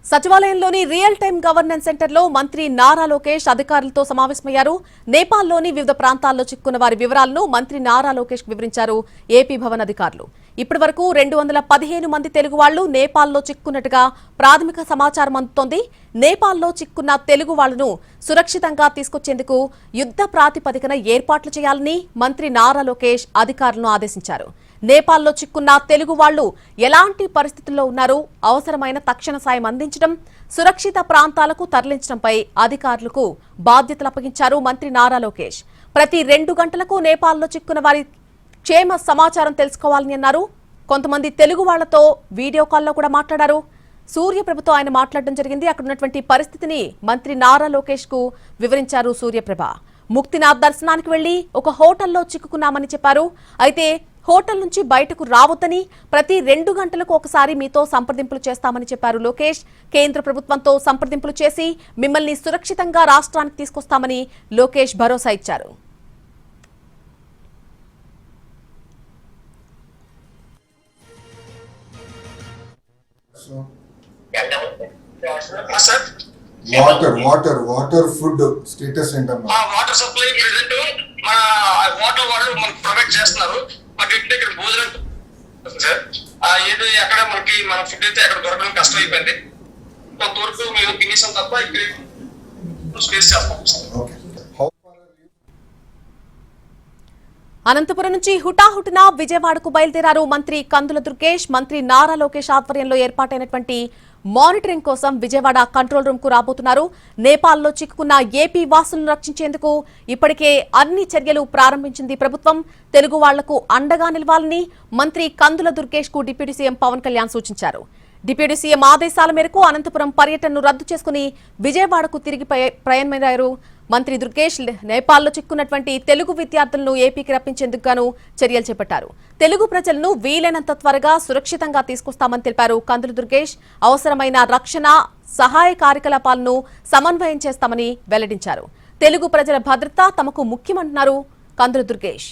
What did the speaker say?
సచివాలయంలోని real time governance సెంటర్లో మంత్రి నారా లోకేష్ అధికారులతో సమావేశమయ్యారు. నేపాల్లోని వివిధ ప్రాంతాల్లో చిక్కున్న వారి వివరాలను మంత్రి నారా లోకేష్ వివరించారు. ఏపీ భవన్ అధికారులు ఇప్పటివరకు 215 మంది తెలుగు వాళ్లు నేపాల్లో చిక్కున్నట్టుగా ప్రాథమిక సమాచారం అందుతోంది. నేపాల్లో చిక్కున్న తెలుగు వాళ్లను సురక్షితంగా తీసుకొచ్చేందుకు యుద్ధ ప్రాతిపదికన ఏర్పాట్లు చేయాలని మంత్రి నారా లోకేష్ అధికారులను ఆదేశించారు. నేపాల్లో చిక్కున్న తెలుగు వాళ్లు ఎలాంటి పరిస్థితుల్లో ఉన్నారు, అవసరమైన తక్షణ సాయం అందించడం, సురక్షిత ప్రాంతాలకు తరలించడంపై అధికారులకు బాధ్యతలు అప్పగించారు మంత్రి నారా లోకేష్. ప్రతి 2 గంటలకు నేపాల్లో చిక్కున్న వారి క్షేమ సమాచారం తెలుసుకోవాలని అన్నారు. కొంతమంది తెలుగు వాళ్లతో వీడియో కాల్లో కూడా మాట్లాడారు. సూర్యప్రభతో ఆయన మాట్లాడడం జరిగింది. అక్కడ ఉన్నటువంటి పరిస్థితిని మంత్రి నారా లోకేష్ కు వివరించారు సూర్యప్రభ. ముక్తినాథ్ దర్శనానికి వెళ్లి ఒక హోటల్లో చిక్కుకున్నామని చెప్పారు. అయితే హోటల్ నుంచి బయటకు రావద్దని, ప్రతి 2 గంటలకు ఒకసారి మీతో సంప్రదింపులు చేస్తామని చెప్పారు లోకేష్. కేంద్ర ప్రభుత్వంతో సంప్రదింపులు చేసి మిమ్మల్ని సురక్షితంగా రాష్ట్రానికి తీసుకొస్తామని లోకేష్ భరోసా ఇచ్చారు. వాటర్ ఫుడ్ స్టేటస్ ఏంటమ్మా? వాటర్ సప్లై ప్రెజెంట్ మన వాటర్ వాళ్ళు మనకు ప్రొవైడ్ చేస్తున్నారు. బట్ ఇంటి దగ్గర భోజనం సార్ ఏదో ఎక్కడ మనకి మన ఫుడ్ అయితే అక్కడ దొరకడం కష్టం అయిపోయింది. కొంతవరకు మేము తినేసాం తప్ప ఇక్కడ స్పేస్ చేస్తాం. అనంతపురం నుంచి హుటాహుటిన విజయవాడకు బయలుదేరారు మంత్రి కందుల దుర్గేష్. మంత్రి నారా లోకేష్ ఆధ్వర్యంలో ఏర్పాటైనటువంటి మానిటరింగ్ కోసం విజయవాడ కంట్రోల్ రూమ్ కు రాబోతున్నారు. నేపాల్లో చిక్కుకున్న ఏపీ వాసులను రక్షించేందుకు ఇప్పటికే అన్ని చర్యలు ప్రారంభించింది ప్రభుత్వం. తెలుగు వాళ్లకు అండగా నిలవాలని మంత్రి కందుల దుర్గేష్ కు డిప్యూటీ సీఎం పవన్ కళ్యాణ్ సూచించారు. డిప్యూటీ సీఎం ఆదేశాల మేరకు అనంతపురం పర్యటనను రద్దు చేసుకుని విజయవాడకు తిరిగి ప్రయాణమయ్యారు మంత్రి దుర్గేష్. నేపాల్లో చిక్కున్నటువంటి తెలుగు విద్యార్థులను ఏపీకి రప్పించేందుకు గాను చర్యలు చేపట్టారు. తెలుగు ప్రజలను వీలైనంత త్వరగా సురక్షితంగా తీసుకొస్తామని తెలిపారు కందుల దుర్గేష్. అవసరమైన రక్షణ, సహాయ కార్యకలాపాలను సమన్వయం చేస్తామని వెల్లడించారు. తెలుగు ప్రజల భద్రత తమకు ముఖ్యమంటున్నారు కందుల దుర్గేష్.